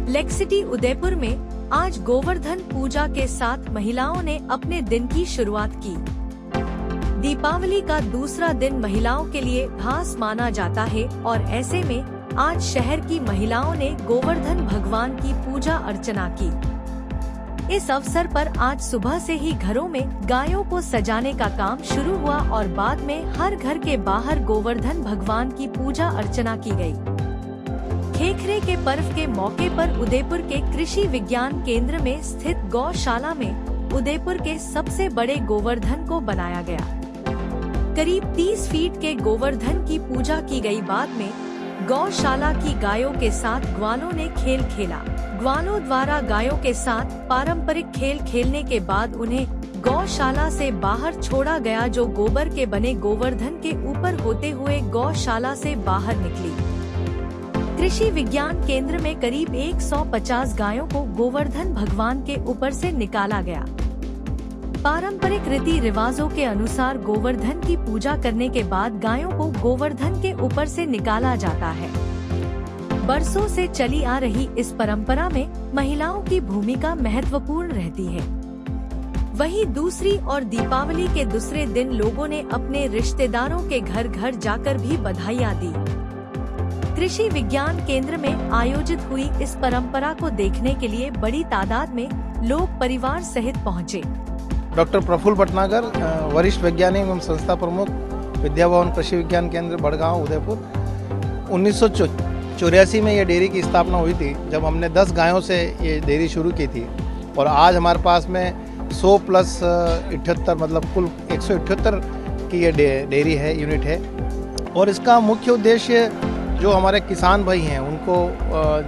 Lake city Udaipur में आज गोवर्धन पूजा के साथ महिलाओं ने अपने दिन की शुरुआत की। दीपावली का दूसरा दिन महिलाओं के लिए खास माना जाता है और ऐसे में आज शहर की महिलाओं ने गोवर्धन भगवान की पूजा अर्चना की। इस अवसर पर आज सुबह से ही घरों में गायों को सजाने का काम शुरू हुआ और बाद में हर घर के बाहर गोवर्धन भगवान की पूजा अर्चना की गई। खेखरे के पर्व के मौके पर उदयपुर के कृषि विज्ञान केंद्र में स्थित गौशाला में उदयपुर के सबसे बड़े गोवर्धन को बनाया गया। करीब 30 फीट के गोवर्धन की पूजा की गई। बाद में गौशाला की गायों के साथ ग्वालों ने खेल खेला। ग्वालों द्वारा गायों के साथ पारंपरिक खेल खेलने के बाद उन्हें गौशाला से बाहर छोड़ा गया, जो गोबर के बने गोवर्धन के ऊपर होते हुए गौशाला से बाहर निकली। कृषि विज्ञान केंद्र में करीब 150 गायों को गोवर्धन भगवान के ऊपर से निकाला गया। पारंपरिक रीति रिवाजों के अनुसार गोवर्धन की पूजा करने के बाद गायों को गोवर्धन के ऊपर से निकाला जाता है। बरसों से चली आ रही इस परंपरा में महिलाओं की भूमिका महत्वपूर्ण रहती है। वहीं दूसरी ओर दीपावली के दूसरे दिन लोगों ने अपने रिश्तेदारों के घर घर जाकर भी बधाइयां दी। कृषि विज्ञान केंद्र में आयोजित हुई इस परंपरा को देखने के लिए बड़ी तादाद में लोग परिवार सहित पहुंचे। डॉक्टर प्रफुल्ल भटनागर, वरिष्ठ वैज्ञानिक एवं संस्था प्रमुख, विद्या भवन कृषि विज्ञान केंद्र बड़गांव उदयपुर। 1984 में ये डेयरी की स्थापना हुई थी, जब हमने 10 गायों से ये डेयरी शुरू की थी और आज हमारे पास में 100 प्लस 78 मतलब कुल 178 की ये डेयरी है, यूनिट है। और इसका मुख्य उद्देश्य जो हमारे किसान भाई हैं, उनको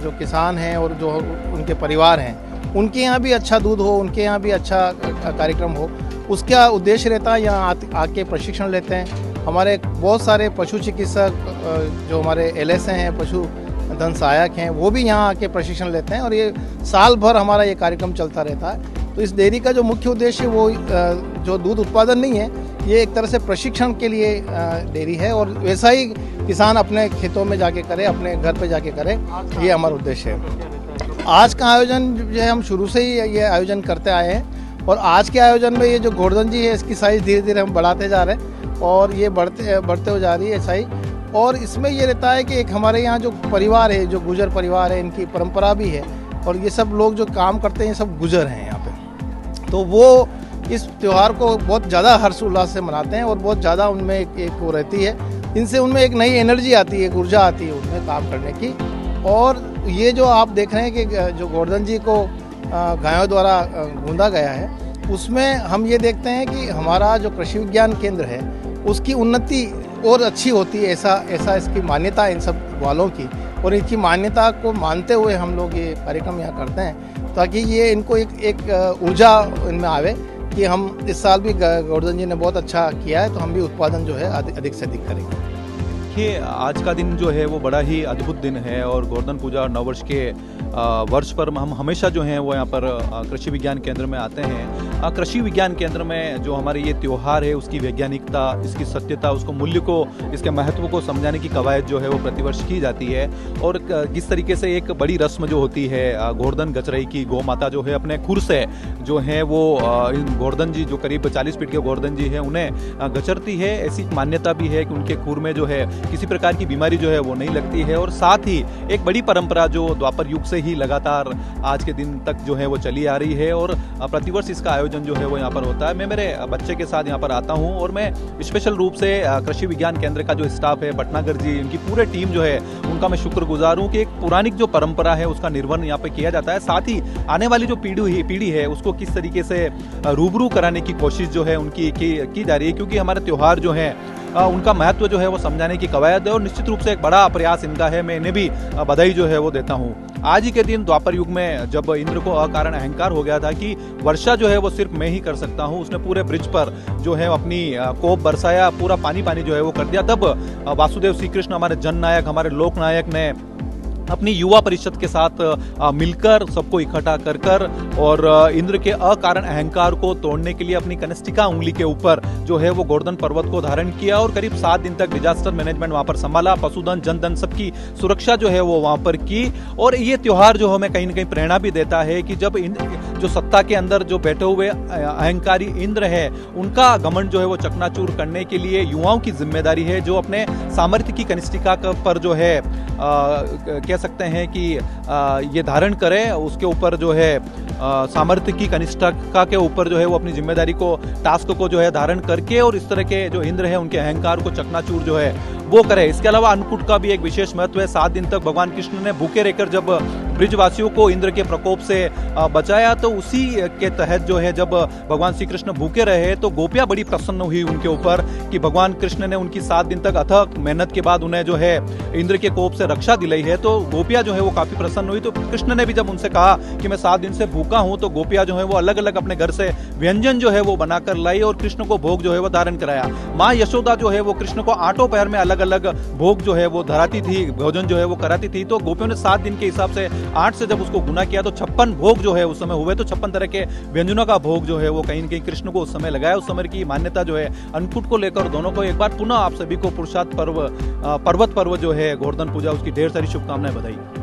जो किसान हैं और जो उनके परिवार हैं, उनके यहाँ भी अच्छा दूध हो, उनके यहाँ भी अच्छा कार्यक्रम हो, उसका उद्देश्य रहता है। यहाँ आके प्रशिक्षण लेते हैं। हमारे बहुत सारे पशु चिकित्सक जो हमारे LS हैं, पशु धन सहायक हैं, वो भी यहाँ आके प्रशिक्षण लेते हैं और ये साल भर हमारा ये कार्यक्रम चलता रहता है। तो इस डेयरी का जो मुख्य उद्देश्य वो जो दूध उत्पादन नहीं है, ये एक तरह से प्रशिक्षण के लिए डेयरी है और वैसा ही किसान अपने खेतों में जाके करे, अपने घर पे जाके करे, ये हमारा उद्देश्य है। आज का आयोजन जो है हम शुरू से ही ये आयोजन करते आए हैं और आज के आयोजन में ये जो गोवर्धन जी है, इसकी साइज धीरे धीरे हम बढ़ाते जा रहे हैं और ये बढ़ते हो जा रही है साइज। और इसमें ये रहता है कि एक हमारे यहाँ जो परिवार है, जो गुजर परिवार है, इनकी परंपरा भी है और ये सब लोग जो काम करते हैं सब गुजर हैं यहाँ पे, तो वो इस त्यौहार को बहुत ज़्यादा हर्षोल्लास से मनाते हैं और बहुत ज़्यादा उनमें एक वो रहती है। इनसे उनमें एक नई एनर्जी आती है, ऊर्जा आती है उनमें काम करने की। और ये जो आप देख रहे हैं कि जो गोवर्धन जी को गायों द्वारा गूंदा गया है, उसमें हम ये देखते हैं कि हमारा जो कृषि विज्ञान केंद्र है उसकी उन्नति और अच्छी होती है, ऐसा इसकी मान्यता है इन सब वालों की। और इनकी मान्यता को मानते हुए हम लोग ये कार्यक्रम यहाँ करते हैं, ताकि ये इनको एक ऊर्जा इनमें आवे कि हम इस साल भी गोवर्धन जी ने बहुत अच्छा किया है, तो हम भी उत्पादन जो है अधिक से अधिक करेंगे। देखिए, आज का दिन जो है वो बड़ा ही अद्भुत दिन है और गोवर्धन पूजा और नववर्ष के वर्ष पर हम हमेशा जो हैं वो यहाँ पर कृषि विज्ञान केंद्र में आते हैं। कृषि विज्ञान केंद्र में जो हमारे ये त्यौहार है, उसकी वैज्ञानिकता, इसकी सत्यता, उसको मूल्य को, इसके महत्व को समझाने की कवायद जो है वो प्रतिवर्ष की जाती है। और किस तरीके से एक बड़ी रस्म जो होती है, गोवर्धन गचरई की गौ माता जो है अपने खुर से जो है वो गोवर्धन जी, जो करीब 40 फीट के गोवर्धन जी है, उन्हें गचरती है। ऐसी मान्यता भी है कि उनके खुर में जो है किसी प्रकार की बीमारी जो है वो नहीं लगती है। और साथ ही एक बड़ी परंपरा जो द्वापर युग से ही लगातार आज के दिन तक जो है वो चली आ रही है और प्रतिवर्ष इसका आयोजन जो है वो यहाँ पर होता है। मैं मेरे बच्चे के साथ यहाँ पर आता हूँ और मैं स्पेशल रूप से कृषि विज्ञान केंद्र का जो स्टाफ है, भटनागर जी, उनकी पूरे टीम जो है उनका मैं शुक्रगुजार हूँ कि एक पुरानी जो परंपरा है उसका निर्वहन यहाँ पे किया जाता है। साथ ही आने वाली जो पीढ़ी है उसको किस तरीके से रूबरू कराने की कोशिश जो है उनकी की जा रही है, क्योंकि हमारे त्यौहार जो है उनका महत्व जो है वो समझाने की कवायद है और निश्चित रूप से एक बड़ा प्रयास इनका है। मैं इन्हें भी बधाई जो है वो देता हूँ। आज ही के दिन द्वापर युग में जब इंद्र को अकारण अहंकार हो गया था कि वर्षा जो है वो सिर्फ मैं ही कर सकता हूँ, उसने पूरे ब्रिज पर जो है अपनी कोप बरसाया, पूरा पानी जो है वो कर दिया। तब वासुदेव श्री कृष्ण, हमारे जननायक, हमारे लोकनायक ने अपनी युवा परिषद के साथ मिलकर सबको इकट्ठा कर कर और इंद्र के अकारण अहंकार को तोड़ने के लिए अपनी कनिष्ठिका उंगली के ऊपर जो है वो गोवर्धन पर्वत को धारण किया और करीब 7 दिन तक डिजास्टर मैनेजमेंट वहां पर संभाला, पशुधन जनधन सबकी सुरक्षा जो है वो वहां पर की। और ये त्योहार जो हमें कहीं ना कहीं प्रेरणा भी देता है कि जब जो सत्ता के अंदर जो बैठे हुए अहंकारी इंद्र है उनका घमंड जो है वो चकनाचूर करने के लिए युवाओं की जिम्मेदारी है, जो अपने सामर्थ्य की कनिष्ठिका पर जो है कह सकते हैं कि ये धारण करें, उसके ऊपर जो है सामर्थ्य की कनिष्ठिका के ऊपर जो है वो अपनी जिम्मेदारी को, टास्क को जो है धारण करके और इस तरह के जो इंद्र है उनके अहंकार को चकनाचूर जो है वो करे। इसके अलावा अन्नकूट का भी एक विशेष महत्व है। 7 दिन तक भगवान कृष्ण ने भूखे रहकर जब ब्रिजवासियों को इंद्र के प्रकोप से बचाया, तो उसी के तहत जो है जब भगवान श्री कृष्ण भूखे रहे तो गोपियां बड़ी प्रसन्न हुई उनके ऊपर कि भगवान कृष्ण ने उनकी 7 दिन तक अथक मेहनत के बाद उन्हें जो है इंद्र के कोप से रक्षा दिलाई है। तो गोपियां जो है वो काफी प्रसन्न हुई। तो कृष्ण ने भी जब उनसे कहा कि मैं 7 दिन से भूखा हूं, तो गोपियां जो है वो अलग अलग अपने घर से व्यंजन जो है वो बनाकर लाई और कृष्ण को भोग जो है वो धारण कराया। माँ यशोदा जो है वो कृष्ण को 8 पहर में अलग अलग भोग जो है वो धराती थी, भोजन जो है वो कराती थी। तो गोपियों ने 7 दिन के हिसाब से 8 से जब उसको गुना किया तो 56 भोग जो है उस समय हुए। तो 56 तरह के व्यंजनों का भोग जो है वो कहीं न कहीं कृष्ण को उस समय लगाया। उस समय की मान्यता जो है अन्नकूट को लेकर दोनों को एक बार पुनः आप सभी को पुरुषार्थ पर्व पर्वत पर्व जो है गोवर्धन पूजा, उसकी ढेर सारी शुभकामनाएं बधाई।